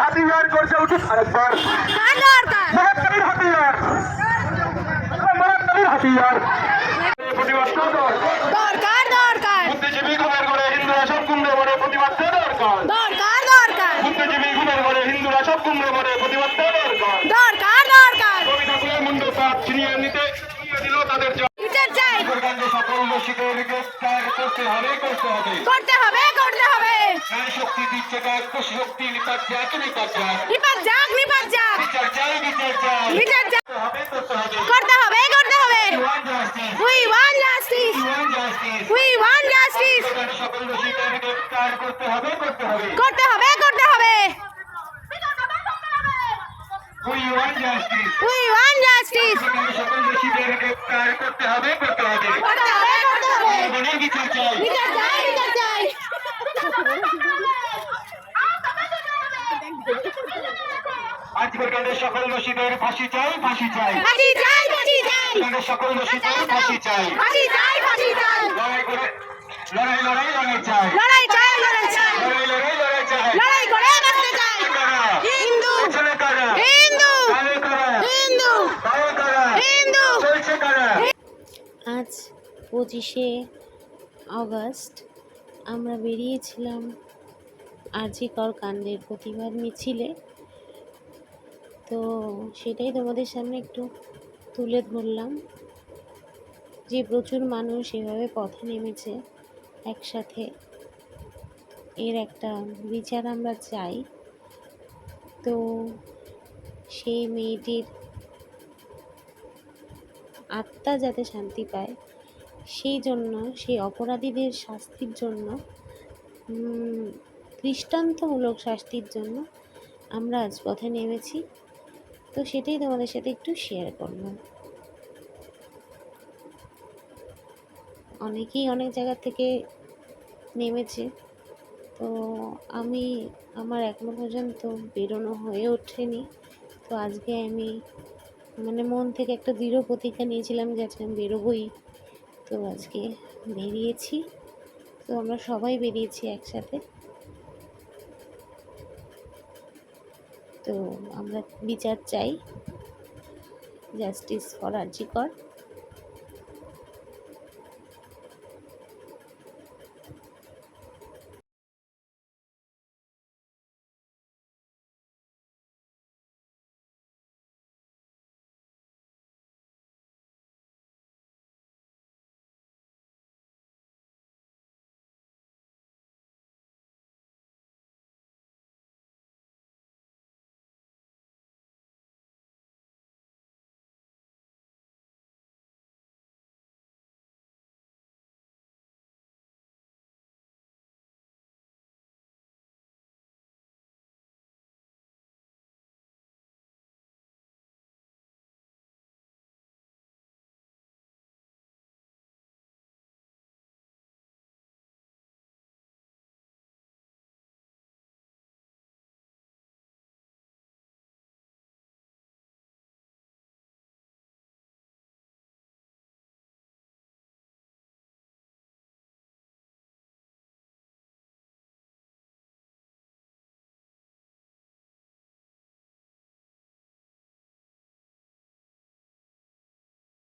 হাতিয়ার করছে উঠুক আরেকবার হাতিয়ার হাতিয়ার প্রতিবাদ দরকার দরকার বুদ্ধিজীবী ঘুমের ঘরে হিন্দুরা সব কুমড়ে মরে প্রতিবাদ দরকার দরকার দরকার বুদ্ধিজীবী ঘুমের ঘরে হিন্দুরা সব কুমড়ে মরে প্রতিবাদ দরকার দরকার দরকার কবি ঠাকুরের মুন্ডু পাত ছিনিয়ে নিতে দিল তাদের সকল দোষীদের গ্রেফতার করতে হবে করতে হবে করতে হবে করতে হবে শক্তি দিচ্ছে কাজ শক্তি নিপাত যাক নিপাত যাক নিপাত যাক নিপাত যাক বিচার চাই বিচার চাই বিচার চাই করতে হবে করতে হবে we want justice we want justice সকল দোষীদের গ্রেফতার করতে হবে করতে হবে করতে হবে করতে হবে we want justice we want justice সকল দোষীদের গ্রেফতার করতে হবে করতে হবে করতে হবে করতে হবে গণের বিচার চাই বিচার চাই বিচার চাই আজকের সকল দোষীদের ফাঁসি চাই ফাঁসি চাই ফাঁসি চাই ফাঁসি চাই সকল দোষীদের ফাঁসি চাই ফাঁসি চাই ফাঁসি চাই লড়াই করে লড়াই লড়াই লড়াই চাই লড়াই চাই লড়াই চাই লড়াই লড়াই লড়াই চাই লড়াই করে বাঁচতে চাই হিন্দু ছেলে কারা হিন্দু কালে কারা হিন্দু কালে কারা হিন্দু চলছে কারা। আজ 25শে আগস্ট আমরা বেরিয়েছিলাম আরজি কর কাণ্ডের প্রতিবাদ মিছিলে। তো সেটাই তোমাদের সামনে একটু তুলে ধরলাম যে প্রচুর মানুষ এভাবে পথে নেমেছে একসাথে। এর একটা বিচার আমরা চাই। তো সেই মেয়েটির আত্মা যাতে শান্তি পায় সেই জন্য, সেই অপরাধীদের শাস্তির জন্য, দৃষ্টান্তমূলক শাস্তির জন্য আমরা আজ পথে নেমেছি। তো সেটাই তোমাদের সাথে একটু শেয়ার করলাম। অনেকেই অনেক জায়গা থেকে নেমেছে, তো আমার এখনো পর্যন্ত বেরোনো হয়ে ওঠেনি। তো আজকে আমি মন থেকে একটা দৃঢ় প্রতিজ্ঞা নিয়েছিলাম যে আজকে আমি বেরোবই। তো আজকে বেরিয়েছি। তো আমরা সবাই বেরিয়েছি একসাথে। তো আমরা বিচার চাই, জাস্টিস ফর আরজি কর।